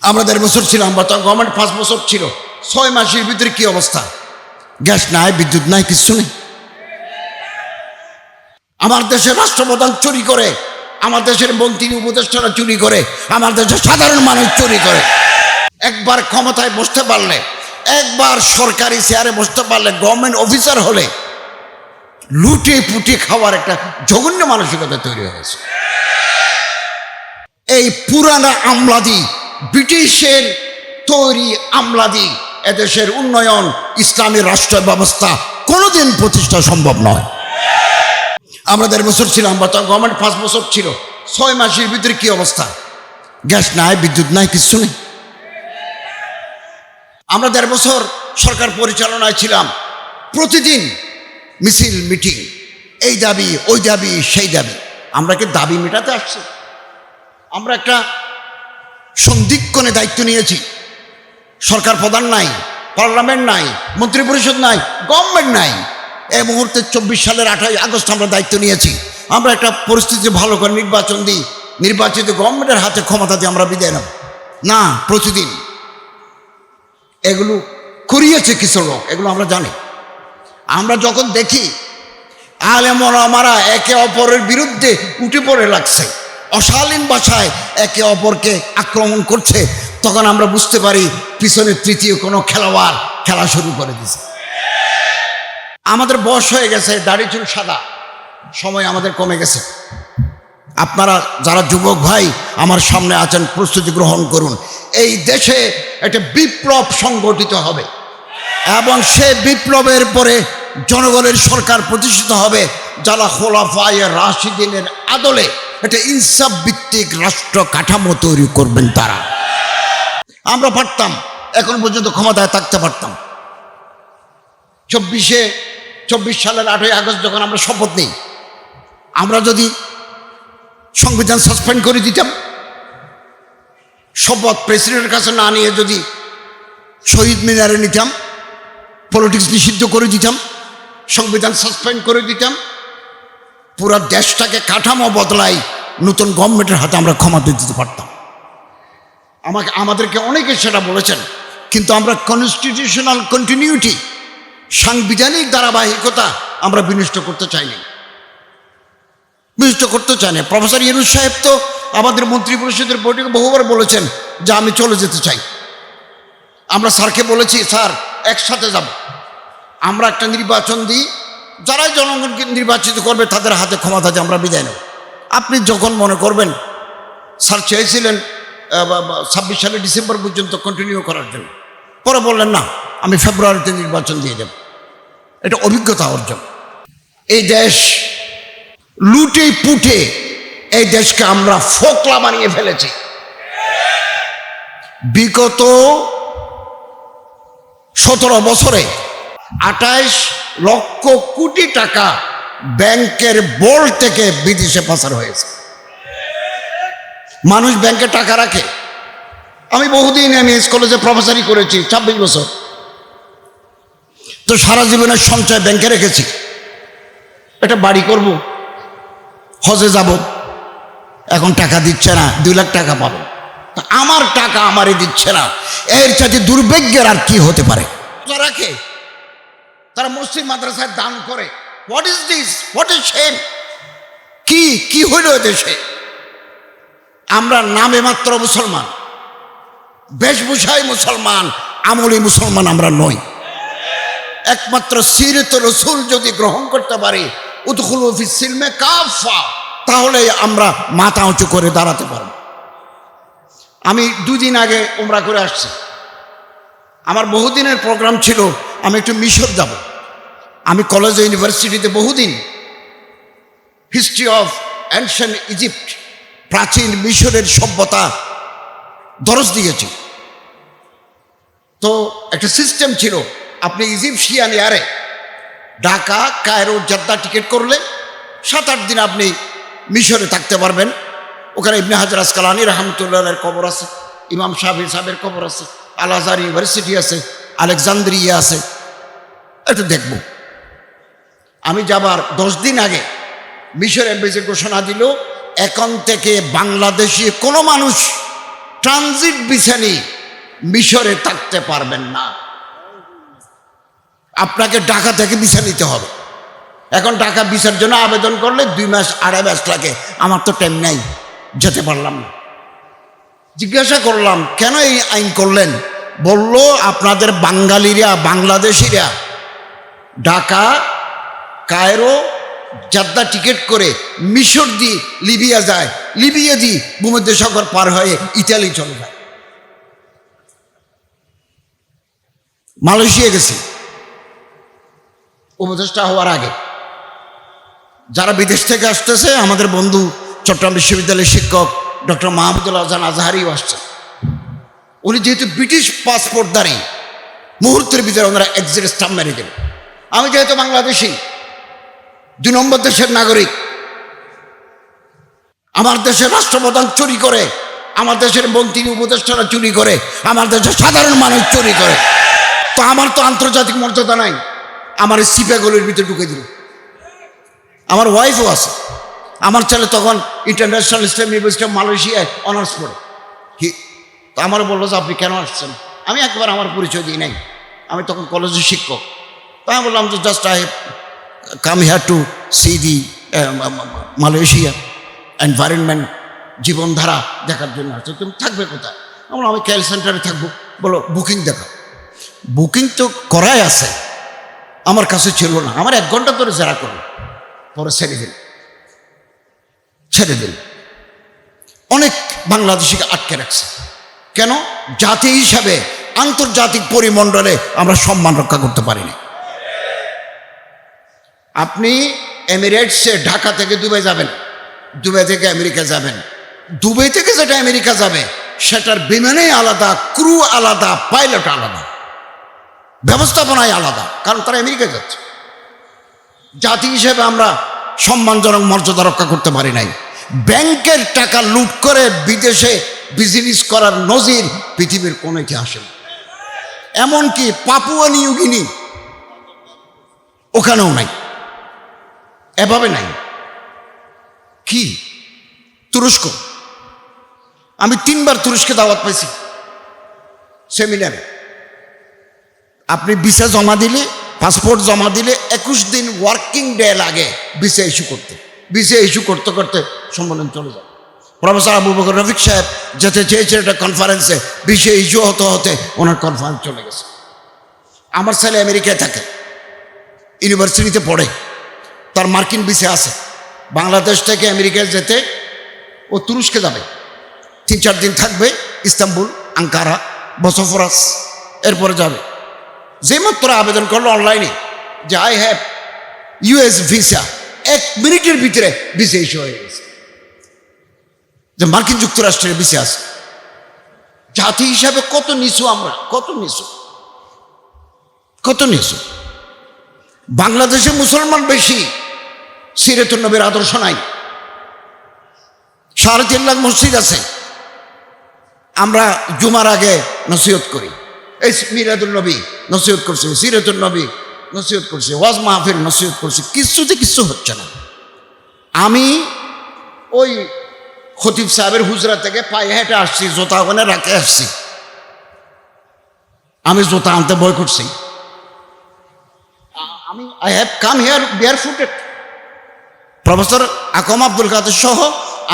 আমরা 1.5 বছর ছিলাম, গভর্নমেন্ট 5 বছর ছিল। 6 মাসের ভিতরে কি অবস্থা? গ্যাস নাই, বিদ্যুৎ নাই, কিছু নেই। আমার দেশের রাষ্ট্রপ্রধান চুরি করে, আমার দেশের মন্ত্রী উপদেষ্টারা চুরি করে, আমার দেশের সাধারণ মানুষ চুরি করে। একবার ক্ষমতায় বসতে পারলে, একবার সরকারি চেয়ারে বসতে পারলে, গভর্নমেন্ট অফিসার হলে লুটে পুটে খাওয়ার একটা জঘন্য মানসিকতা তৈরি হয়েছে। এই পুরানা আমলাদি, ব্রিটিশের তৈরি আমলাদি এদেশের উন্নয়ন, ইসলামী রাষ্ট্র ব্যবস্থা কোনোদিন প্রতিষ্ঠা সম্ভব নয়। আমরা 1.5 বছর ছিলাম, গভর্নমেন্ট 5 বছর ছিল। 6 মাসের ভিতরে কি অবস্থা? গ্যাস নাই, বিদ্যুৎ নাই, কিছু নেই। আমরা 1.5 বছর সরকার পরিচালনায় ছিলাম। প্রতিদিন মিছিল, মিটিং, এই দাবি, ওই দাবি, সেই দাবি। আমরা কি দাবি মেটাতে আসছি? আমরা একটা সন্ধিক্ষণে দায়িত্ব নিয়েছি। সরকার প্রধান নাই, পার্লামেন্ট নাই, মন্ত্রী পরিষদ নাই, গভর্নমেন্ট নাই। এই মুহূর্তে 24 সালের 28 আগস্ট আমরা দায়িত্ব নিয়েছি। আমরা একটা পরিস্থিতি ভালো করে নির্বাচন দিই, নির্বাচিত গভর্নমেন্টের হাতে ক্ষমতা দিয়ে আমরা বিদায় নেব না। প্রতিদিন এগুলো করিয়েছে কিছু লোক, এগুলো আমরা জানি। আমরা যখন দেখি আলেম ওলামারা একে অপরের বিরুদ্ধে উঠে পড়ে লাগছে, অশালীন ভাষায় একে অপরকে আক্রমণ করছে, তখন আমরা বুঝতে পারি পিছনে তৃতীয় কোনো খেলোয়াড় খেলা শুরু করে দিয়েছে। আমাদের বয়স হয়ে গেছে, দাড়ি চুল সাদা, সময় আমাদের কমে গেছে। আপনারা যারা যুবক ভাই আমার সামনে আছেন, প্রস্তুতি গ্রহণ করুন। এই দেশে একটা বিপ্লব সংগঠিত হবে এবং সে বিপ্লবের পরে জনগণের সরকার প্রতিষ্ঠিত হবে, যারা খোলাফায়ে রাশিদিনের আদলে একটা ইনসাফ ভিত্তিক রাষ্ট্র কাঠামো তৈরি করবেন তারা। আমরা পারতাম, এখন পর্যন্ত ক্ষমতায় থাকতে পারতাম। 24 সালের 8ই আগস্ট যখন আমরা শপথ নিই, আমরা যদি সংবিধান সাসপেন্ড করে দিতাম, শপথ প্রেসিডেন্টের কাছে না নিয়ে যদি শহীদ মিনারে নিতাম, পলিটিক্স নিষিদ্ধ করে দিতাম, সংবিধান সাসপেন্ড করে দিতাম, পুরো দেশটাকে কাঠামো বদলাই নতুন গভর্নমেন্টের হাতে আমরা ক্ষমতা দিতে পারতাম। আমাদেরকে অনেকে সেটা বলেছেন, কিন্তু আমরা কনস্টিটিউশনাল কন্টিনিউটি, সাংবিধানিক ধারাবাহিকতা আমরা বিনষ্ট করতে চাইনি। প্রফেসর ইউনূস সাহেব তো আমাদের মন্ত্রী পরিষদের বৈঠকে বহুবার বলেছেন যে আমি চলে যেতে চাই। আমরা স্যারকে বলেছি, স্যার একসাথে যাব, আমরা একটা নির্বাচন দিই, যারাই জনগণকে নির্বাচিত করবে তাদের হাতে ক্ষমতা দিয়ে আমরা বিদায় নেব। আপনি যখন মনে করবেন, স্যার চেয়েছিলেন 26 সালের ডিসেম্বর পর্যন্ত কন্টিনিউ করার জন্য, পরে বললেন না, আমি ফেব্রুয়ারিতে নির্বাচন দিয়ে দেব। এটা অভিজ্ঞতা অর্জন। এই দেশ লুটে পুটে এই দেশকে আমরা ফোকলা বানিয়ে ফেলেছি। বিগত 17 বছরে 28 লক্ষ কোটি টাকা ব্যাংকের বোর্ড থেকে বিদেশে পাচার হয়েছে। মানুষ ব্যাংকে টাকা রাখে। আমি বহুদিন এমএস কলেজে প্রফেসরি করেছি, 26 বছর। তো সারা জীবনের সঞ্চয় ব্যাংকে রেখেছি। একটা বাড়ি করব, হজে যাব, এখন টাকা দিচ্ছে না, 2 লাখ টাকা পাবো, আমার টাকা আমারই দিচ্ছে না। এর চাইতে দুর্ভাগ্যের আর কি হতে পারে? রাখে, তারা মসজিদ মাদ্রাসায় দান করে। What is this? What is shame? কি হইল দেশে? আমরা নামে মাত্র মুসলমান, বেশভূষায় মুসলমান, আমলি মুসলমান আমরা নই। একমাত্র সিরত রাসূল যদি গ্রহণ করতে পারি, উদখুলু ফিস সিলমে কাফা, তাহলে আমরা মাথা উঁচু করে দাঁড়াতে পারব। আমি 2 দিন আগে উমরা করে আসছি। আমার বহুদিনের প্রোগ্রাম ছিল আমি একটু মিশর যাব। আমি কলেজ ইউনিভার্সিটিতে বহুদিন হিস্ট্রি অফ অ্যানশিয়েন্ট ইজিপ্ট, প্রাচীন মিশরের সভ্যতা দরস দিয়েছি। তো একটা সিস্টেম ছিল, আপনি ইজিপশিয়ান এয়ারে ঢাকা, কায়রো, জেদ্দা টিকিট করলে 7-8 দিন আপনি মিশরে থাকতে পারবেন। ওখানে ইবনে হাজার আসকালানী রাহমাতুল্লাহের কবর আছে, ইমাম শাফিঈ সাহেবের কবর আছে, আল আজহার ইউনিভার্সিটি আছে, আলেকজান্দ্রিয়া আছে। একটু দেখব। আমি যাবার 10 দিন আগে মিশর এমবেসি ঘোষণা দিল, এখন থেকে বাংলাদেশি কোনো মানুষ ট্রানজিট ভিসা নিয়ে মিশরে থাকতে পারবেন না। আপনাকে ঢাকা থেকে ভিসা নিতে হবে। এখন ঢাকা ভিসার জন্য আবেদন করলে 2 মাস 2.5 মাস লাগে। আমার তো টাইম নাই, যেতে পারলাম না। জিজ্ঞাসা করলাম কেন এই আইন করলেন? বলল আপনাদের বাঙালিরা, বাংলাদেশিরা ঢাকা, কায়রো, জাদ্দা টিকিট করে মিশর দিয়ে লিবিয়া যায়, লিবিয়া দিয়ে ভূমধ্যসাগর পার হয়ে ইতালি চলে যায়। মালয়েশিয়া গেছি উপদেষ্টা হওয়ার আগে। যারা বিদেশ থেকে আসতেছে, আমাদের বন্ধু চট্টগ্রাম বিশ্ববিদ্যালয়ের শিক্ষক ডক্টর মাহমুদুল আহসান আজহারিও আসছে। উনি যেহেতু ব্রিটিশ পাসপোর্টধারী, মুহূর্তের ভিতরে ওনারা এক্সিট স্টাম্প মেরে দেন। আমি যেহেতু বাংলাদেশি, 2 নম্বর দেশের নাগরিক, আমার দেশের রাষ্ট্রপ্রধান চুরি করে, আমার দেশের মন্ত্রী উপদেষ্টারা চুরি করে, আমার দেশের সাধারণ মানুষ চুরি করে, তো আমার তো আন্তর্জাতিক মর্যাদা নাই। আমার সিপাগুলির ভিতরে ঢুকে দিল। আমার ওয়াইফও আছে। আমার ছেলে তখন ইন্টারন্যাশনাল ইসলামিক ইউনিভার্সিটি অফ মালয়েশিয়ায় অনার্স পড়ে। তো আমার বললো যে আপনি কেন আসছেন? আমি একবার আমার পরিচয় দিই নাই, আমি তখন কলেজের শিক্ষক। তো আমি বললাম যে just I come here to see the Malaysia environment, জীবনধারা দেখার জন্য আসছে। তুমি থাকবে কোথায়? আমরা আমি কেএল সেন্টারে থাকবো। বলো বুকিং দেখো। বুকিং তো করাই আছে, আমার কাছে ছিল না। আমার 1 ঘন্টা ধরে জেরা করলো, পরে ছেড়ে দিল। অনেক বাংলাদেশিকে আটকে রাখছে। কেন? জাতি হিসাবে আন্তর্জাতিক পরিমণ্ডলে আমরা সম্মান রক্ষা করতে পারিনি। আপনি এমিরেটসে ঢাকা থেকে দুবাই যাবেন, দুবাই থেকে আমেরিকা যাবেন, দুবাই থেকে যেটা আমেরিকা যাবে সেটার বিমানে আলাদা, ক্রু আলাদা, পাইলট আলাদা, ব্যবস্থাপনায় আলাদা, কারণ তারা আমেরিকা যাচ্ছে। জাতি হিসেবে আমরা সম্মানজনক মর্যাদা রক্ষা করতে পারি নাই। ব্যাংকের টাকা লুট করে বিদেশে বিজনেস করার নজির পৃথিবীর কোনো ইতিহাসে না। এমনকি পাপুয়া নিউ গিনি ওখানেও নাই, এভাবে নাই। কি? তুরস্ক। আমি 3 বার তুরস্কে দাওয়াত পাইছি সেমিনারে। আপনি ভিসা জমা দিলে, পাসপোর্ট জমা দিলে 21 দিন ওয়ার্কিং ডে লাগে ভিসা ইস্যু করতে। ভিসা ইস্যু করতে করতে সম্মেলন চলে যায়। প্রফেসর আবু বকর রফিক সাহেব যেতে চেয়েছেন একটা কনফারেন্সে, ভিসা ইস্যু হতে হতে ওনার কনফারেন্স চলে গেছে। আমার ছেলে আমেরিকায় থাকে, ইউনিভার্সিটিতে পড়ে, তার মার্কিন ভিসা আছে। বাংলাদেশ থেকে আমেরিকায় যেতে ও তুরস্কে যাবে, 3-4 দিন থাকবে, ইস্তাম্বুল, আঙ্কারা, বসফরাস, এরপরে যাবে। যে মাত্র আবেদন করলো অনলাইনে যে আই হ্যাভ ইউএস ভিসা, 1 মিনিটের ভিতরে ভিসা ইস্যু হয়ে গেছে, যে মার্কিন যুক্তরাষ্ট্রের ভিসা আছে। জাতি হিসাবে কত নিচু আমরা, কত নিচু, কত নিচু। বাংলাদেশে মুসলমান বেশি, সিরাতুন নবীর আদর্শ নাই। 3.5 লাখ মসজিদ আছে। আমরা জুমার আগে নসিহত করি, এই মিলাদুল নবী নসিহত করছে, সিরাতুন নবী নসিহত করছে, ওয়াজ মাহফিল নসিহত করছে, কিছুতে কিছু হচ্ছে না। আমি ওই খতিব সাহেবের হুজরা থেকে পায়ে হেঁটে আসছি, জোতা ওখানে রাখে আসছি। আমি জোতা আনতে ভয় করছি। I have come here barefooted. Professor AKM Abdul Kader সহ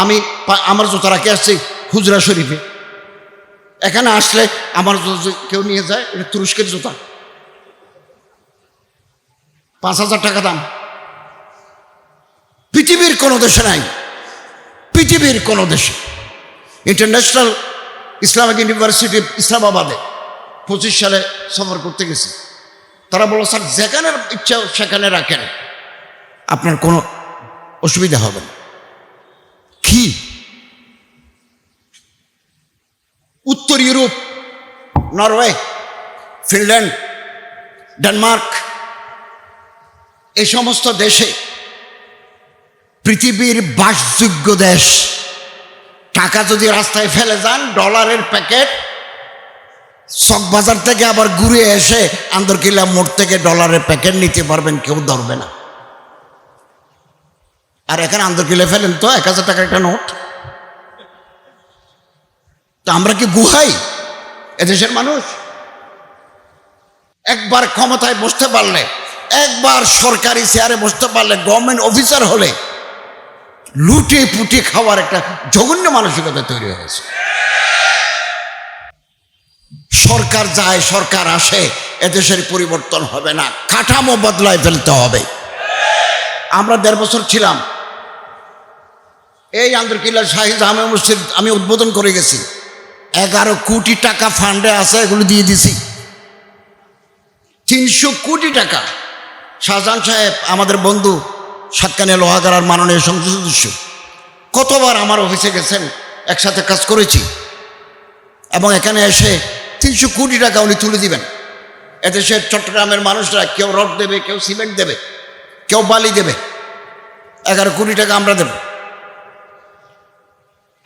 আমি আমার জুতা রাখে আসছি হুজরা শরীফে। এখানে আসলে আমার কেউ নিয়ে যায়, এটা তুরস্কের জুতা, 5,000 টাকা দাম। পৃথিবীর কোনো দেশে নাই, পৃথিবীর কোনো দেশে। ইন্টারন্যাশনাল ইসলামিক ইউনিভার্সিটি ইসলামাবাদে 25 সালে সফর করতে গেছি। তারা বলল স্যার যেখানে ইচ্ছা সেখানে রাখেন, আপনার কোনো অসুবিধা হবে না। কি? উত্তর ইউরোপ, নরওয়ে, ফিনল্যান্ড, ডেনমার্ক, এই সমস্ত দেশে পৃথিবীর বাসযোগ্য দেশ। টাকা যদি রাস্তায় ফেলে যান, ডলারের প্যাকেট চকবাজার থেকে আবার ঘুরে এসে আন্দরকিল্লা মোড় থেকে ডলারের প্যাকেট নিতে পারবেন, কেউ ধরবে না। আর এখানে আন্দরকিল্লা ফেলেন তো 1,000 টাকার একটা নোট, তা আমরা কি গুহাই এদেশের মানুষ? একবার ক্ষমতায় বসতে পারলে, একবার সরকারি চেয়ারে বসতে পারলে, গভর্নমেন্ট অফিসার হলে লুটে পুটে খাওয়ার একটা জঘন্য মানসিকতা তৈরি হয়েছে। সরকার যায় সরকার আসে, এদেশের পরিবর্তন হবে না, কাঠামো বদলায় ফেলতে হবে। আমরা 1.5 বছর ছিলাম, এই আন্দরকিল্লা শাহী জামে মসজিদ আমি উদ্বোধন করে গেছি। 11 কোটি টাকা ফান্ডে আছে, এগুলো দিয়ে দিছি। 300 কোটি টাকা। শাহজাহান সাহেব আমাদের বন্ধু, সাতকানিয়া লোহাগাড়ার মাননীয় সংসদ সদস্য, কতবার আমার অফিসে গেছেন, একসাথে কাজ করেছি। এবং এখানে এসে 300 কোটি টাকা উনি তুলে দিবেন। এদেশের চট্টগ্রামের মানুষরা কেউ রড দেবে, কেউ সিমেন্ট দেবে, কেউ বালি দেবে। 11 কোটি টাকা আমরা দেব।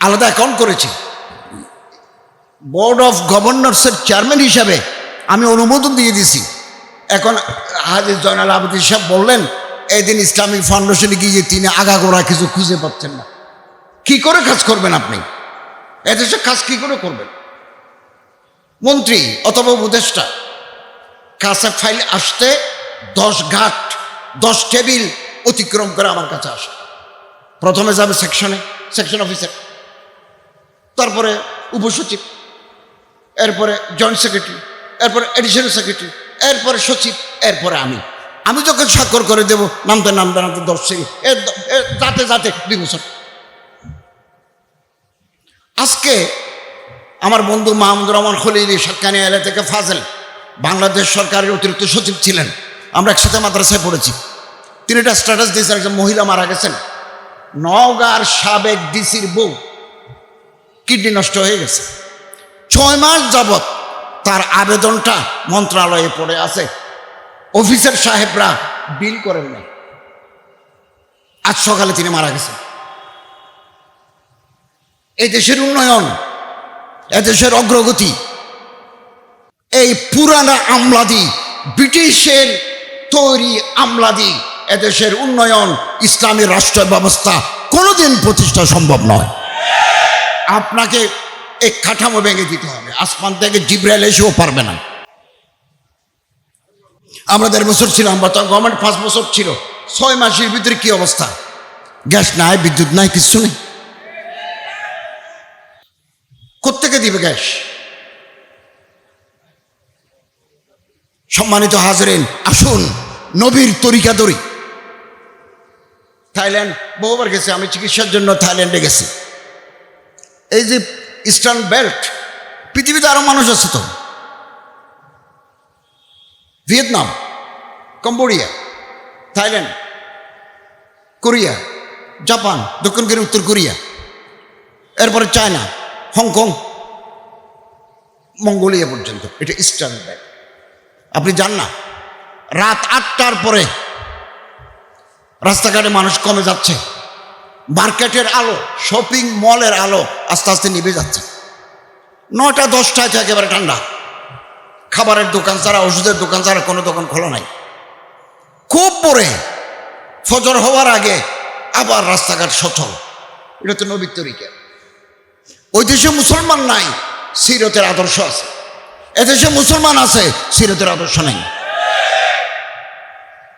আলাদা অ্যাকাউন্ট করেছি। বোর্ড অফ গভর্নর্সের চেয়ারম্যান হিসাবে আমি অনুমোদন দিয়ে দিছি। এখন হাজী জয়নাল আবেদিন সাহেব বললেন, এই দিন ইসলামিক ফাউন্ডেশনে গিয়ে তিনি আগাগোড়া কিছু খুঁজে পাচ্ছেন না। কি করে কাজ করবেন আপনি? এদেশে কাজ কি করে করবেন? মন্ত্রী অথবা উপদেষ্টা কাছে ফাইল আসতে 10 ঘাট 10 টেবিল অতিক্রম করে আমার কাছে আসে। প্রথমে যাবে সেকশন অফিসার, তারপরে উপসচিব, এরপরে জয়েন্ট সেক্রেটারি, এরপরে এডিশনাল সেক্রেটারি, এরপরে সচিব, এরপরে আমি যখন স্বাক্ষর করে দেব, নামতে 10 সেকেন্ড, যাতে 2 বছর। আজকে আমার বন্ধু মাহমুদুর রহমান খলিলি, সাতকানিয়া এলাকা থেকে ফাজেল, বাংলাদেশ সরকারের অতিরিক্ত সচিব ছিলেন। আমরা একসাথে মাদ্রাসায় পড়েছি। তিনি একটা স্ট্যাটাস দিয়েছেন, একজন মহিলা মারা গেছেন, নওগাঁর সাবেক ডিসির বউ কিডনি নষ্ট হয়ে গেছে। 6 মাস যাবৎ তার আবেদনটা মন্ত্রণালয়ে পড়ে আছে, অফিসার সাহেবরা বিল করেন নাই। আজ সকালে তিনি মারা গেছেন। এই দেশের উন্নয়ন, এদেশের অগ্রগতি, এই পুরানা আমলাদি, ব্রিটিশের তৈরি আমলাদি এদেশের উন্নয়ন, ইসলামী রাষ্ট্র ব্যবস্থা কোনোদিন প্রতিষ্ঠা সম্ভব নয়। আপনাকে এই কাঠামো ভেঙে দিতে হবে। আসমান থেকে জিব্রাইল এসেও পারবে না। আমরা 1.5 বছর ছিলাম, বর্তমান গভর্নমেন্ট 5 বছর ছিল। 6 মাসের ভিতরে কি অবস্থা? গ্যাস নাই, বিদ্যুৎ নাই, কিছু নেই। কোত্থেকে দিবে গ্যাস? সম্মানিত হাজরিন, আসুন নবীর তরিকা ধরি। থাইল্যান্ড বহুবার গেছে, আমি চিকিৎসার জন্য থাইল্যান্ডে গেছি। এই যে ইস্টার্ন বেল্ট, পৃথিবীতে আরো মানুষ আছে তো, Vietnam, Cambodia, Thailand, Korea, Japan, দক্ষিণ কোরিয়া, উত্তর কোরিয়া, এরপরে চায়না, হংকং, মঙ্গোলিয়া পর্যন্ত। এটা ইস্টার্ন বেল্ট। আপনি জান না, রাত 8টার পরে রাস্তাঘাটে মানুষ কমে যাচ্ছে। মার্কেটের আলো, শপিং মলের আলো আস্তে আস্তে নিভে যাচ্ছে। 9টা 10টায় একেবারে ঠান্ডা। খাবারের দোকান ছাড়া, ওষুধের দোকান ছাড়া কোনো দোকান খোলা নাই। খুব পরে ফজর হওয়ার আগে আবার রাস্তাঘাট সচল। এটা তো নবীর তরিকা। ওই দেশে মুসলমান নাই, সিরতের আদর্শ আছে। এদেশে মুসলমান আছে, সিরতের আদর্শ নেই।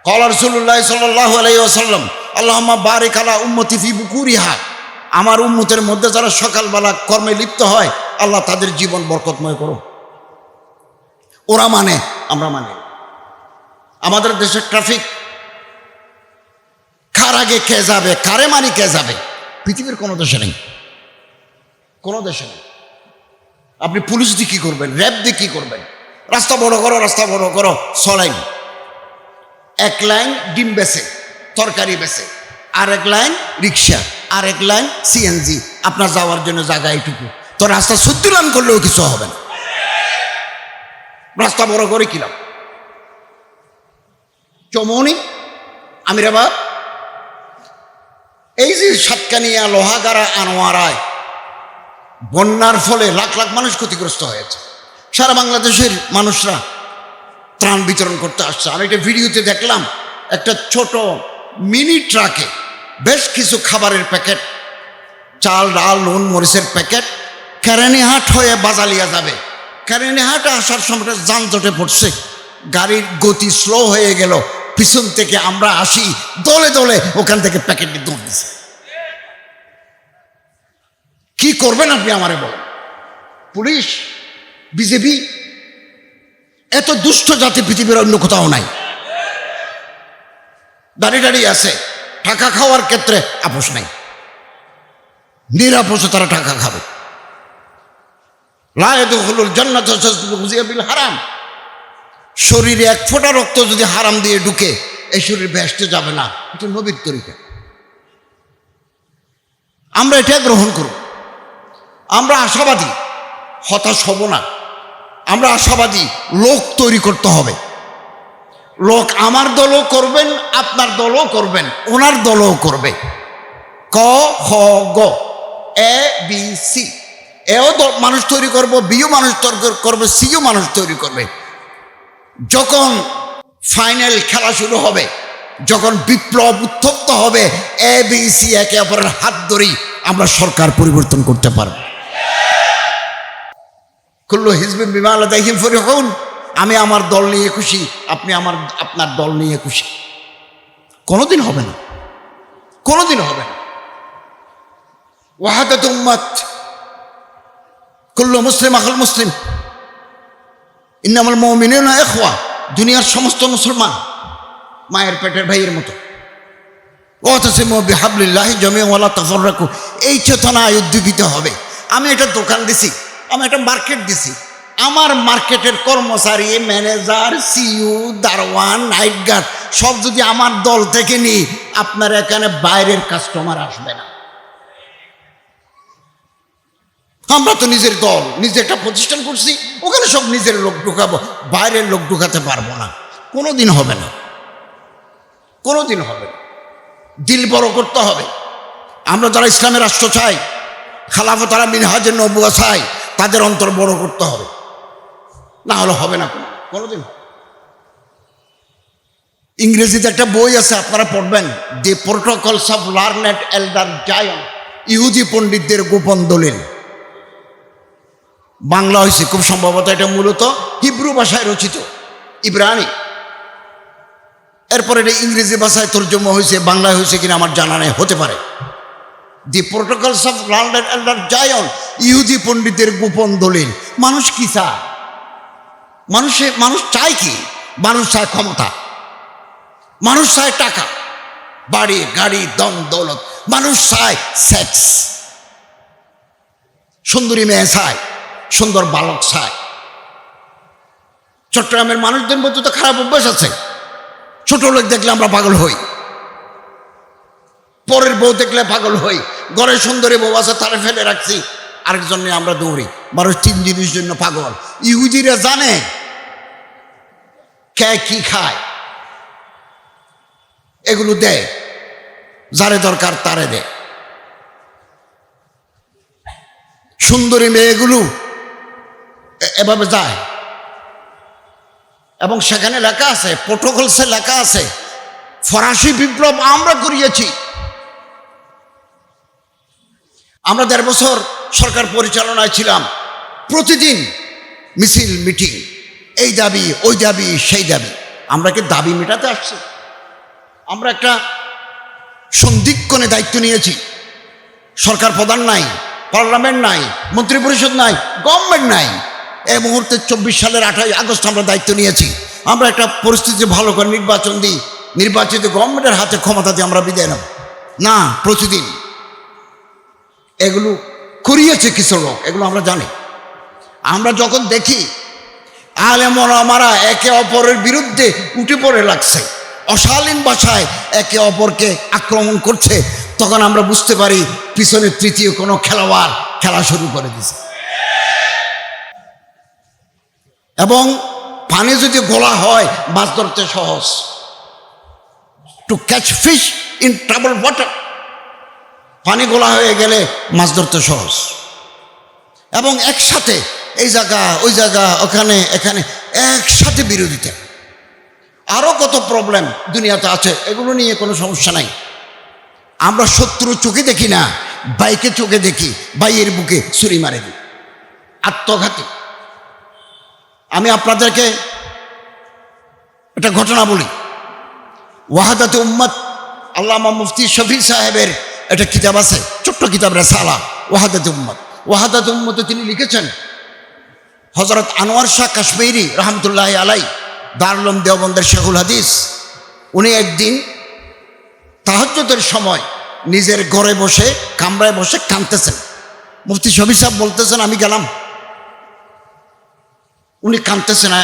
ক্বালা রাসূলুল্লাহ সাল্লাল্লাহু আলাইহি ওয়াসাল্লাম, আল্লাহুম্মা বারিক আলা উম্মতি ফি বুকুরিহা। আমার উম্মতের মধ্যে যারা সকালবেলা কর্মে লিপ্ত হয়, আল্লাহ তাদের জীবন বরকতময় করো। ওরা মানে, আমরা মানে। আমাদের দেশের ট্রাফিক, কার আগে কে যাবে, কারে মানি কে যাবে, পৃথিবীর কোনো দেশে নেই, কোনো দেশে নেই। আপনি পুলিশ দিয়ে কি করবেন, র্যাব দিয়ে কি করবেন? রাস্তা বড় করো, রাস্তা বড় করো, চলাইন। 1 লাইন ডিম বেচে, তরকারি বেচে, আর 1 লাইন রিক্সা, আর 1 লাইন সিএনজি। আপনার যাওয়ার জন্য জায়গা এইটুকু, তো রাস্তা 70 লাইন করলেও কিছু হবে না। রাস্তা বড় করে কিলাম চমনি আমিরাবাদ, এই যে সাতকানিয়া, লোহাগাড়া, আনোয়ারায় বন্যার ফলে লাখ লাখ মানুষ ক্ষতিগ্রস্ত হয়েছে। সারা বাংলাদেশের মানুষরা ত্রাণ বিতরণ করতে আসছে। আমি একটা ভিডিওতে দেখলাম, একটা ছোট মিনি ট্রাকে বেশ কিছু খাবারের প্যাকেট, চাল, ডাল, নুন, মরিচের প্যাকেট কেরানীহাট হয়ে বাজালিয়া যাবে। কেরানীহাটে আসার সময় যানজটে পড়ছে, গাড়ির গতি স্লো হয়ে গেল, পিছন থেকে আমরা আসি দলে দলে ওখান থেকে প্যাকেট নিয়ে দৌড় দিছে। কি করবেন আপনি আমারে বলেন? পুলিশ, বিজেপি, এত দুষ্ট জাতি পৃথিবীর অন্য কোথাও নাই। দাঁড়িয়ে দাঁড়িয়ে আছে, টাকা খাওয়ার ক্ষেত্রে আপোষ নাই, নিরাপসে তারা টাকা খাবে। লা ইয়াদখুলুল জান্নাতা গুযিয়া বিল হারাম। শরীরে এক ফোঁটা রক্ত যদি হারাম দিয়ে ঢুকে এই শরীর বেহেশতে যাবে না। এটা নবীর তরিকা, আমরা এটা গ্রহণ করব। আমরা আশাবাদী, হতাশ হব না। আমরা আশাবাদী, লোক তৈরি করতে হবে। লোক আমার দলও করবেন, আপনার দলও করবেন, ওনার দলও করবে। ক খ গ এ বি সি, এও মানুষ তৈরি করবো, বিও মানুষ তৈরি করবে, সিও মানুষ তৈরি করবে। যখন ফাইনাল খেলা শুরু হবে, যখন বিপ্লব উত্তপ্ত হবে, এ বি সি একে অপরের হাত ধরেই আমরা সরকার পরিবর্তন করতে পারব। কুল্লু হিজবিন বিমা লাদাইহিম ফারিহুন। আমি আমার দল নিয়ে খুশি, আপনি আপনার দল নিয়ে খুশি। কোনোদিন হবে না, কোনোদিন হবে না। ওয়াহাদাত উম্মাত, কুল্লু মুসলিম আখুল মুসলিম, ইন্নামাল মুমিনুনা ইখওয়া। দুনিয়ার সমস্ত মুসলমান মায়ের পেটের ভাইয়ের মতো। ওয়াতাসিমু বিহাবলিল্লাহি জামিআন ওয়া লা তাফাররাকু। এই চেতনায় উদ্দীপিত হবে। আমি একটা দোকান দিছি, আমি একটা মার্কেট দিছি, আমার মার্কেটের কর্মচারী, ম্যানেজার, সিইও, দারোয়ান, নাইট গার্ড সব যদি আমার দল থেকে নিই, আপনার এখানে বাইরের কাস্টমার আসবে না। আমরা তো নিজের দল, নিজে একটা প্রতিষ্ঠান করছি, ওখানে সব নিজের লোক ঢুকাবো, বাইরের লোক ঢুকাতে পারবো না। কোনোদিন হবে না, কোনোদিন হবে না। দিল বড় করতে হবে। আমরা যারা ইসলামের রাষ্ট্র চাই, খালাফত তারা মিনহাজের নবুয়া চাই, তাদের অন্তর বড় করতে হবে, না হলে হবে না কোনোদিন। ইংরেজিতে একটা বই আছে, আপনারা পড়বেন, দি প্রোটোকলস অফ লার্নেড এল্ডার জায়ন, ইহুদি পণ্ডিতদের গোপন দলিল। বাংলা হয়েছে খুব সম্ভবত, এটা মূলত হিব্রু ভাষায় রচিত, ইব্রানি। এরপরে এটা ইংরেজি ভাষায় তর্জমা হয়েছে, বাংলায় হয়েছে কিনা আমার জানা নেই, হতে পারে। দি প্রোটোকলস অফ লার্নেড এল্ডার জায়ন, ইহুদি পণ্ডিতের গোপন দলিল। মানুষ কি চায়? মানুষ চায় কি? মানুষ চায় ক্ষমতা, মানুষ চায় টাকা, বাড়ি, গাড়ি, দম দৌলত। মানুষ চায় সেক্স, সুন্দরী মেয়ে চায়, সুন্দর বালক চায়। চট্টগ্রামের মানুষদের মধ্যে তো খারাপ অভ্যাস আছে। ছোট লোক দেখলে আমরা পাগল হই, পরের বউ দেখলে পাগল হই। ঘরে সুন্দরী বউ আছে, তারে ফেলে রাখছি, আরেকজন নিয়ে আমরা দৌড়ি। মানুষ তিন জিনিস জন্য পাগল। ইহুদিরা জানে কে কি খায়, এগুলো দেয়, যারে দরকার তারে দেয়। সুন্দরী মেয়েগুলো এভাবে যায়, এবং সেখানে লেখা আছে, প্রোটোকলসে লেখা আছে, ফরাসি বিপ্লব আমরা করিয়েছি। আমরা 1.5 বছর সরকার পরিচালনায় ছিলাম, প্রতিদিন মিছিল, মিটিং, এই দাবি, ওই দাবি, সেই দাবি। আমরা কি দাবি মেটাতে আসছি? আমরা একটা সন্ধিক্ষণে দায়িত্ব নিয়েছি। সরকার প্রধান নাই, পার্লামেন্ট নাই, মন্ত্রী পরিষদ নাই, গভর্নমেন্ট নাই। এই মুহূর্তে 24 সালের 28 আগস্ট আমরা দায়িত্ব নিয়েছি। আমরা একটা পরিস্থিতি ভালো করে নির্বাচন দিই, নির্বাচিত গভর্নমেন্টের হাতে ক্ষমতা দিয়ে আমরা বিদায় নেব না। প্রতিদিন এগুলো করিয়েছে কিছু লোক, এগুলো আমরা জানি। আমরা যখন দেখি আলেম ওলামারা একে অপরের বিরুদ্ধে উঠে পড়ে লাগছে, অশালীন ভাষায় একে অপরকে আক্রমণ করছে, তখন আমরা বুঝতে পারি পিছনে তৃতীয় কোনো খেলোয়াড় খেলা শুরু করে দিছে। এবং পানি যদি গোলা হয়, মাছ ধরতে সহজ। To catch fish in trouble water, পানি গোলা হয়ে গেলে মাছ ধরতে সহজ। এবং একসাথে এই জায়গা, ওই জায়গা, ওখানে, এখানে একসাথে বিরোধিতা। আরও কত প্রবলেম দুনিয়াতে আছে, এগুলো নিয়ে কোনো সমস্যা নাই। আমরা শত্রু চোখে দেখি না, বাইকে চোখে দেখি, বাইয়ের বুকে ছুরি মারে দিই। আত্মঘাতী। আমি আপনাদেরকে একটা ঘটনা বলি। ওয়াহাদাতে উম্মত, আল্লামা মুফতি শফি সাহেবের একটা কিতাব আছে, ছোট্ট কিতাব রেসালা, ওয়াহাদাতে উম্মত। ওয়াহাদাতে উম্মতে তিনি লিখেছেন, হযরত আনোয়ার শাহ কাশ্মীরি রহমতুল্লাহ আলাই, দারুল উলুম দেওবন্দের শেখুল হাদিস, উনি একদিন তাহাজ্জুদের সময় নিজের ঘরে বসে কামরায় বসে কাঁদতেছেন। মুফতি শফি সাহেব বলতেছেন আমি গেলাম, উনি কাঁদতেছেন।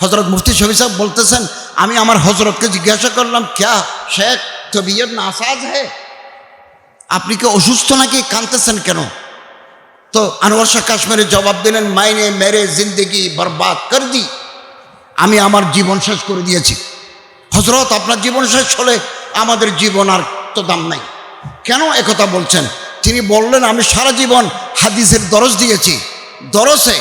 হজরত মুফতি শফি সাহেব বলতেছেন আমি আমার হজরতকে জিজ্ঞাসা করলাম, ক্যা শেখ তবিয়ত নাসাজ হ্যাঁ, আপনি কি অসুস্থ নাকি, কাঁদতেছেন কেন? তো আনোয়ার শাহ কাশ্মীরি জবাব দিলেন, মাইনে মেরে জিন্দগি বরবাদ কর দি, আমি আমার জীবন শেষ করে দিয়েছি। হজরত আপনার জীবন শেষ হলে আমাদের জীবন আর তো দাম নাই, কেন একথা বলছেন? তিনি বললেন আমি সারা জীবন হাদিসের দরস দিয়েছি, দরসে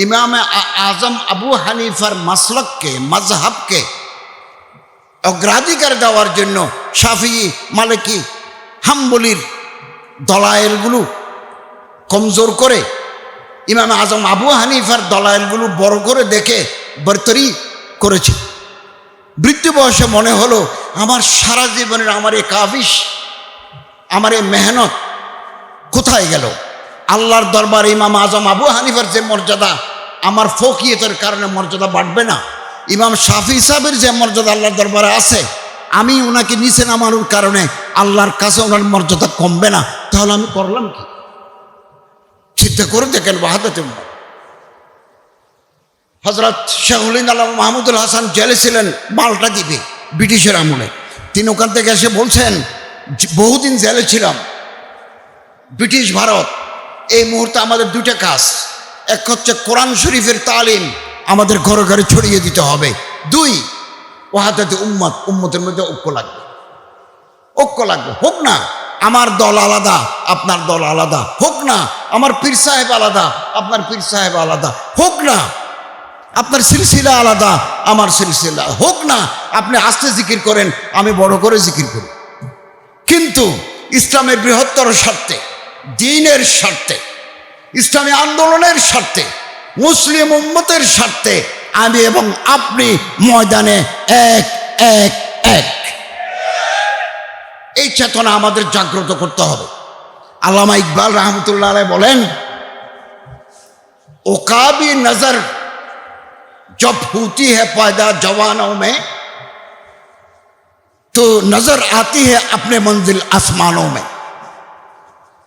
ইমামে আজম আবু হানিফার মাসলককে, মাজহাবকে অগ্রাধিকার দেওয়ার জন্য শাফিঈ, মালিকি, হাম্বলির দলায়েলগুলো কমজোর করে ইমামে আজম আবু হানিফার দলায়েলগুলো বড় করে দেখে বরতরি করেছি। বৃদ্ধ বয়সে মনে হলো আমার সারা জীবনের আমার এই কাবিশ, আমার এই মেহনত কোথায় গেল? আল্লাহর দরবারে ইমাম আজম আবু হানিফার যে মর্যাদা, আমার ফকিয়তের কারণে মর্যাদা বাড়বে না। ইমাম শাফি সাহেবের যে মর্যাদা আল্লাহর দরবারে আছে, আমি ওনাকে নিচে নামানোর কারণে আল্লাহর কাছে ওনার মর্যাদা কমবে না। তাহলে আমি করলাম কি? চিন্তা করে দেখেন। ওয়াহাদাতে উম্মত হজরত শেখুল হিন্দ আল্লামা মাহমুদুল হাসান জেলে ছিলেন মাল্টা দ্বীপে ব্রিটিশের আমলে। তিনি ওখান থেকে এসে বলছেন বহুদিন জেলে ছিলাম, ব্রিটিশ ভারত, এই মুহূর্তে আমাদের দুটো কাজ, এক হচ্ছে কোরআন শরীফের তালিম আমাদের ঘরে ঘরে ছড়িয়ে দিতে হবে, দুই ওয়াহাদাতে উম্মত, উম্মতের মধ্যে ঐক্য লাগবে, ঐক্য লাগবে। হোক না আমার দল আলাদা আপনার দল আলাদা, হোক না আমার পীর সাহেব আলাদা আপনার পীর সাহেব আলাদা, হোক না আপনার সিলসিলা আলাদা আমার সিলসিলা, হোক না আপনি আস্তে জিকির করেন আমি বড় করে জিকির করি, কিন্তু ইসলামের বৃহত্তর স্বার্থে, দ্বীনের স্বার্থে, ইসলামী আন্দোলনের স্বার্থে, মুসলিম উম্মতের স্বার্থে আমি এবং আপনি ময়দানে এক এক এক। এই চেতনা আমাদের জাগ্রত করতে হবে। আল্লামা ইকবাল রহমতুল্লাহ আলাইহি বলেন, ওকাবি নজর जब होती है पैदा जवानों में तो नजर आती है अपने मंजिल आसमानों में।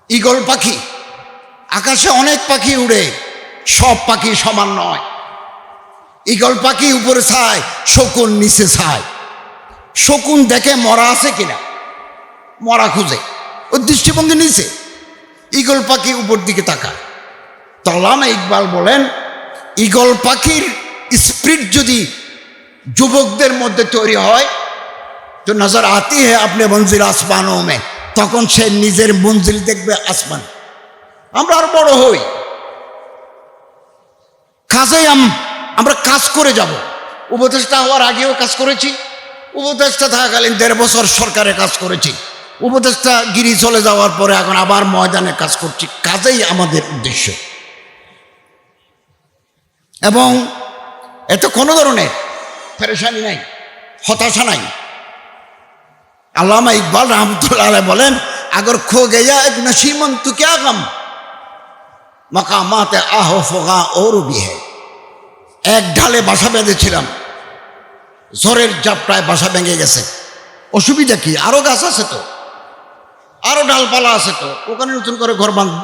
ঈগল পাখি, আকাশে অনেক পাখি উড়ে, সব পাখি সমান নয়। ঈগল পাখি উপরে ছায়, শকুন নিচে ছায়। শকুন দেখে মরা আছে কিনা, মরা খুঁজে, ওর দৃষ্টিভঙ্গি নিচে। ঈগল পাখি উপর দিকে তাকায়। তো আল্লামা ইকবাল বলেন, ঈগল পাখির স্পিরিট যদি যুবকদের মধ্যে তৈরি হয় তো নজর আতি হে আপনি মঞ্জিল আসমানও মে, তখন সে নিজের মঞ্জিল দেখবে আসমান। আমরা আর বড় হই, কাজেই আমরা কাজ করে যাব। উপদেষ্টা হওয়ার আগেও কাজ করেছি, উপদেষ্টা থাকাকালীন 1.5 বছর সরকারে কাজ করেছি, উপদেষ্টা গিরি চলে যাওয়ার পরে এখন আবার ময়দানে কাজ করছি। কাজেই আমাদের উদ্দেশ্য, এবং এতে কোনো ধরনের পেরেশানি নাই, হতাশা নাই। আল্লামা ইকবাল রহমতুল্লাহ আলাইহি বলেন, अगर खो गया एक नशीमन तो क्या गम, मकामात आहो फगा और भी है। এক ঢালে বাসা বেঁধেছিলাম, ঝড়ের ঝাপটায় বাসা ভেঙে গেছে, অসুবিধা কি? আরো গাছ আছে তো, আরো ডালপালা আছে তো, ওখানে নতুন করে ঘর বাঁধব।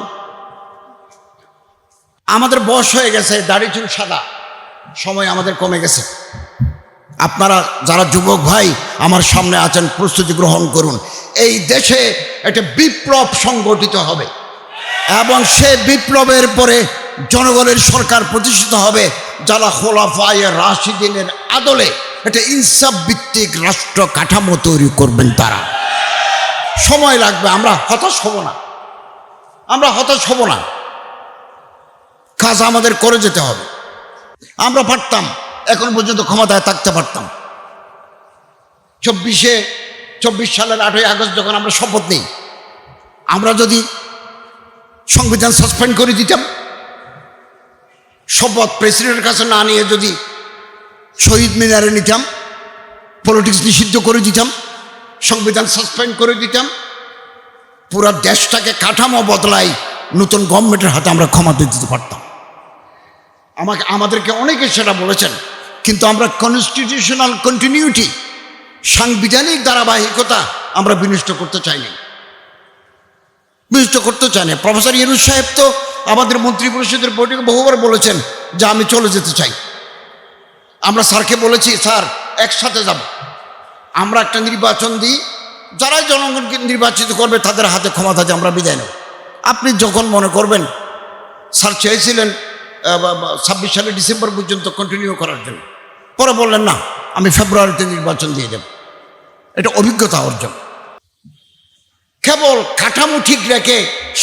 আমাদের বয়স হয়ে গেছে, দাড়ি চুল সাদা, সময় আমাদের কমে গেছে। আপনারা যারা যুবক ভাই আমার সামনে আছেন, প্রস্তুতি গ্রহণ করুন। এই দেশে একটা বিপ্লব সংগঠিত হবে এবং সে বিপ্লবের পরে জনগণের সরকার প্রতিষ্ঠিত হবে, যারা খোলাফায়ে রাশিদিনের আদলে একটা ইনসাফ ভিত্তিক রাষ্ট্র কাঠামো তৈরি করবেন। তারা সময় লাগবে, আমরা হতাশ হব না, আমরা হতাশ হব না। কাজ আমাদের করে যেতে হবে। আমরা পারতাম, এখন পর্যন্ত ক্ষমতায় থাকতে পারতাম। 24 সালের 8ই আগস্ট যখন আমরা শপথ নিই, আমরা যদি সংবিধান সাসপেন্ড করে দিতাম শপথ প্রেসিডেন্টের কাছে না নিয়ে যদি শহীদ মিনারে নিতাম, পলিটিক্স নিষিদ্ধ করে দিতাম, সংবিধান সাসপেন্ড করে দিতাম, পুরো দেশটাকে কাঠামো বদলাই নতুন গভর্নমেন্টের হাতে আমরা ক্ষমতা দিতে পারতাম। আমাদেরকে অনেকে সেটা বলেছেন, কিন্তু আমরা কনস্টিটিউশনাল কন্টিনিউটি, সাংবিধানিক ধারাবাহিকতা আমরা বিনষ্ট করতে চাইনি। প্রফেসর ইউনূস সাহেব তো আমাদের মন্ত্রী পরিষদের বৈঠকে বহুবার বলেছেন যে আমি চলে যেতে চাই। আমরা স্যারকে বলেছি, স্যার একসাথে যাব, আমরা একটা নির্বাচন দিই, যারাই জনগণকে নির্বাচিত করবে তাদের হাতে ক্ষমতা দিয়ে আমরা বিদায় নেব। আপনি যখন মনে করবেন, স্যার চেয়েছিলেন 26 সালে ডিসেম্বর পর্যন্ত কন্টিনিউ করার জন্য, পরে বললেন না, আমি ফেব্রুয়ারিতে নির্বাচন দিয়ে দেব। এটা অভিজ্ঞতা অর্জন। কেবল কাঠামো ঠিক রেখে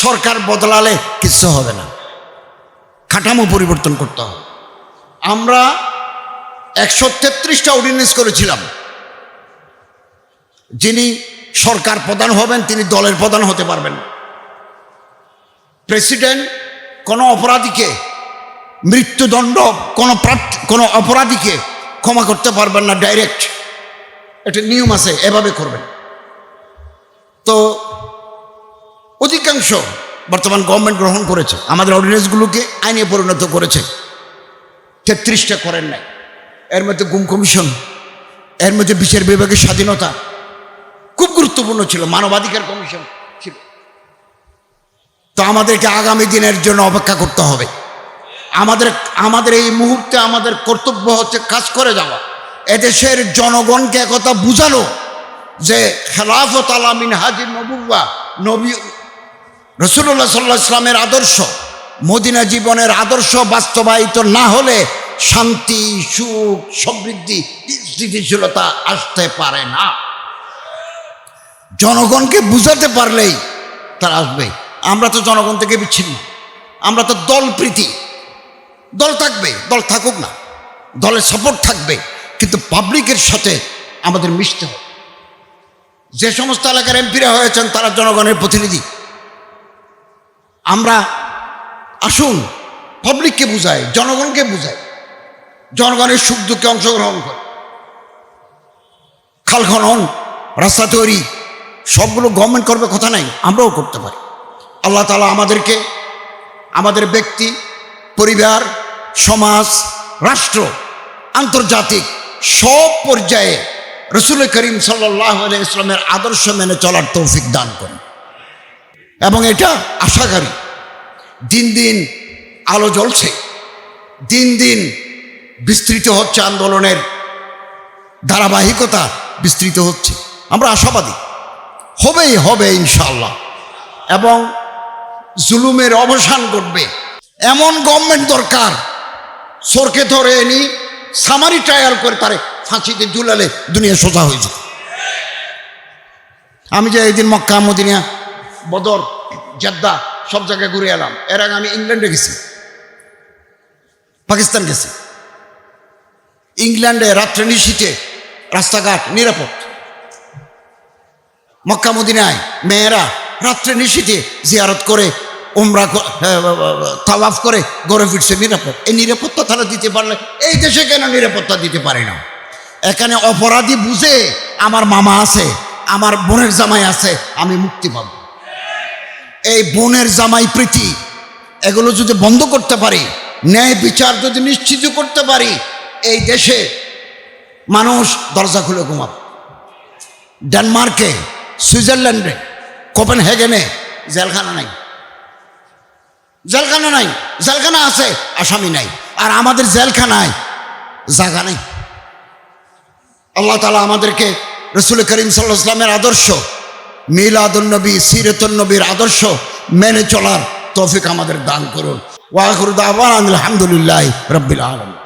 সরকার বদলালে কিছু হবে না, কাঠামো পরিবর্তন করতে হবে। আমরা 133টা অর্ডিন্যান্স করেছিলাম। যিনি সরকার প্রধান হবেন তিনি দলের প্রধান হতে পারবেন। প্রেসিডেন্ট কোনো অপরাধীকে মৃত্যুদণ্ড, কোনো অপরাধীকে ক্ষমা করতে পারবেন না ডাইরেক্ট, এটা নিয়ম আছে, এভাবে করবেন। তো অধিকাংশ বর্তমান গভর্নমেন্ট গ্রহণ করেছে, আমাদের অর্ডিন্যান্সগুলোকে আইনে পরিণত করেছে। 33টা করেন নাই। এর মধ্যে গুম কমিশন, এর মধ্যে বিচার বিভাগের স্বাধীনতা খুব গুরুত্বপূর্ণ ছিল, মানবাধিকার কমিশন ছিল। তো আমাদেরকে আগামী দিনের জন্য অপেক্ষা করতে হবে। আমাদের এই মুহূর্তে আমাদের কর্তব্য হচ্ছে কাজ করে যাওয়া, এদেশের জনগণকে একথা বুঝানো যে খেলাফত আলা মিনহাজিন নবুওয়া, নবী রাসূলুল্লাহ সাল্লাল্লাহু আলাইহি ওয়াসাল্লামের আদর্শ, মদিনা জীবনের আদর্শ বাস্তবায়িত না হলে শান্তি, সুখ, সমৃদ্ধি, স্থিতিশীলতা আসতে পারে না। জনগণকে বুঝাতে পারলেই তারা আসবে। আমরা তো জনগণ থেকে বিচ্ছিন্ন, আমরা তো দলপ্রীতি। দল থাকবে, দল থাকুক না, দলের সাপোর্ট থাকবে, কিন্তু পাবলিকের সাথে আমাদের মিশতে হবে। যে সমস্ত এলাকার এমপিরা হয়েছেন তারা জনগণের প্রতিনিধি। আমরা আসুন পাবলিককে বুঝাই, জনগণকে বুঝাই, জনগণের সুখ দুঃখে অংশগ্রহণ করে। খাল খনন, রাস্তা তৈরি সবগুলো গভর্নমেন্ট করবে কথা নাই, আমরাও করতে পারি। আল্লাহ তাআলা আমাদেরকে আমাদের ব্যক্তি, পরিবার, সমাজ, রাষ্ট্র, আন্তর্জাতিক সব পর্যায়ে রাসূল করিম সাল্লাল্লাহু আলাইহি ওয়াসাল্লামের আদর্শ মেনে চলার তৌফিক দান করেন। এবং এটা আশাকারী, দিন দিন আলো জ্বলছে, দিন দিন বিস্তৃত হচ্ছে, আন্দোলনের ধারাবাহিকতা বিস্তৃত হচ্ছে। আমরা আশাবাদী, হবে ইনশাআল্লাহ, এবং জুলুমের অবসান ঘটবে। এমন গভর্নমেন্ট দরকার, চোরকে ধরে এনে সামারি ট্রায়াল করে তারে ফাঁসিতে ঝুলালে দুনিয়া সোজা হয়ে যেত। আমি যে এই দিন মক্কা, মদিনা, বদর, জেদ্দা সব জায়গায় ঘুরে এলাম। এর আগে আমি ইংল্যান্ডে গেছি, পাকিস্তান গেছি। ইংল্যান্ডে রাত্রে নিশীথে রাস্তাঘাট নিরাপদ। মক্কা মদিনায় মেয়েরা রাত্রে নিশীথে জিয়ারত করে, উমরা তাওয়াফ করে ঘরে ফিরছে নিরাপদ। এই নিরাপত্তা তারা দিতে পারলে এই দেশে কেন নিরাপত্তা দিতে পারে না? এখানে অপরাধী বুঝে আমার মামা আছে, আমার বোনের জামাই আছে, আমি মুক্তি পাব। এই বোনের জামাই প্রীতি এগুলো যদি বন্ধ করতে পারি, ন্যায় বিচার যদি নিশ্চিত করতে পারি, এই দেশে মানুষ দরজা খুলে ঘুমাবে। ডেনমার্কে, সুইজারল্যান্ডে, কোপেনহেগেনে জেলখানা নাই, জেলখানা আছে, আসামি নাই। আর আমাদের জেলখানায় জায়গা নেই। আল্লাহ তাআলা আমাদেরকে রাসূল করিম সাল্লাল্লাহু আলাইহি ওয়াসাল্লামের আদর্শ, মিলাদুন নবী, সিরাতুন নবীর আদর্শ মেনে চলার তৌফিক আমাদের দান করুন। ওয়া আখিরু দাওয়ানা আলহামদুলিল্লাহি রাব্বিল আলামিন।